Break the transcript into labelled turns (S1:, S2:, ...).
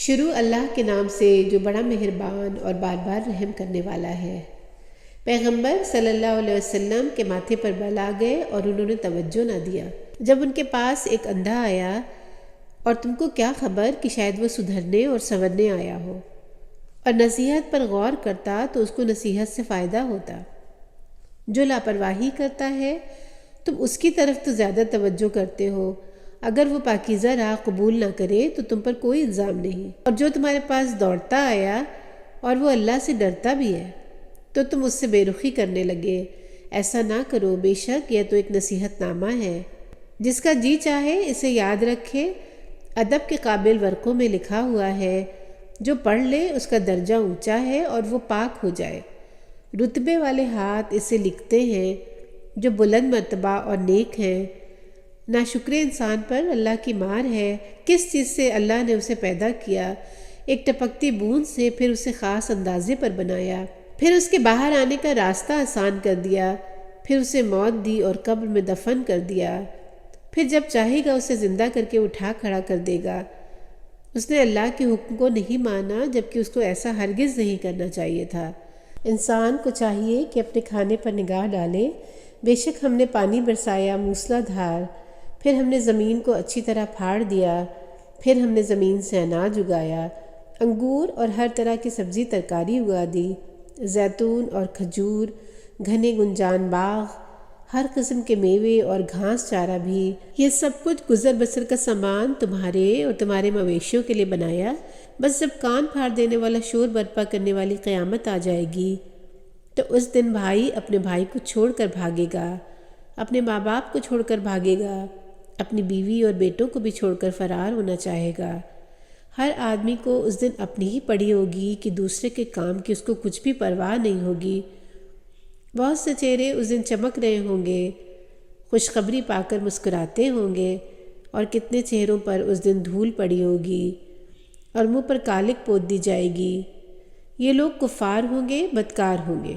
S1: شروع اللہ کے نام سے جو بڑا مہربان اور بار بار رحم کرنے والا ہے۔ پیغمبر صلی اللہ علیہ وسلم کے ماتھے پر بل آ گئے اور انہوں نے توجہ نہ دیا۔ جب ان کے پاس ایک اندھا آیا اور تم کو کیا خبر کہ شاید وہ سدھرنے اور سنورنے آیا ہو، اور نصیحت پر غور کرتا تو اس کو نصیحت سے فائدہ ہوتا۔ جو لاپرواہی کرتا ہے تم اس کی طرف تو زیادہ توجہ کرتے ہو، اگر وہ پاکیزہ راہ قبول نہ کرے تو تم پر کوئی الزام نہیں، اور جو تمہارے پاس دوڑتا آیا اور وہ اللہ سے ڈرتا بھی ہے تو تم اس سے بے رخی کرنے لگے۔ ایسا نہ کرو، بے شک یہ تو ایک نصیحت نامہ ہے، جس کا جی چاہے اسے یاد رکھے۔ ادب کے قابل ورقوں میں لکھا ہوا ہے، جو پڑھ لے اس کا درجہ اونچا ہے اور وہ پاک ہو جائے۔ رتبے والے ہاتھ اسے لکھتے ہیں جو بلند مرتبہ اور نیک ہیں۔ ناشکر انسان پر اللہ کی مار ہے۔ کس چیز سے اللہ نے اسے پیدا کیا؟ ایک ٹپکتی بوند سے، پھر اسے خاص اندازے پر بنایا، پھر اس کے باہر آنے کا راستہ آسان کر دیا، پھر اسے موت دی اور قبر میں دفن کر دیا، پھر جب چاہے گا اسے زندہ کر کے اٹھا کھڑا کر دے گا۔ اس نے اللہ کے حکم کو نہیں مانا، جبکہ اس کو ایسا ہرگز نہیں کرنا چاہیے تھا۔ انسان کو چاہیے کہ اپنے کھانے پر نگاہ ڈالے۔ بے شک ہم نے پانی برسایا موسلا دھار، پھر ہم نے زمین کو اچھی طرح پھاڑ دیا، پھر ہم نے زمین سے اناج اگایا، انگور اور ہر طرح کی سبزی ترکاری اگا دی، زیتون اور کھجور، گھنے گنجان باغ، ہر قسم کے میوے اور گھاس چارہ بھی۔ یہ سب کچھ گزر بسر کا سامان تمہارے اور تمہارے مویشیوں کے لیے بنایا۔ بس جب کان پھاڑ دینے والا شور برپا کرنے والی قیامت آ جائے گی تو اس دن بھائی اپنے بھائی کو چھوڑ کر بھاگے گا، اپنے ماں باپ کو چھوڑ کر بھاگے گا، اپنی بیوی اور بیٹوں کو بھی چھوڑ کر فرار ہونا چاہے گا۔ ہر آدمی کو اس دن اپنی ہی پڑی ہوگی کہ دوسرے کے کام کی اس کو کچھ بھی پرواہ نہیں ہوگی۔ بہت سے چہرے اس دن چمک رہے ہوں گے، خوشخبری پا کر مسکراتے ہوں گے، اور کتنے چہروں پر اس دن دھول پڑی ہوگی اور منہ پر کالک پوت دی جائے گی۔ یہ لوگ کفار ہوں گے، بدکار ہوں گے۔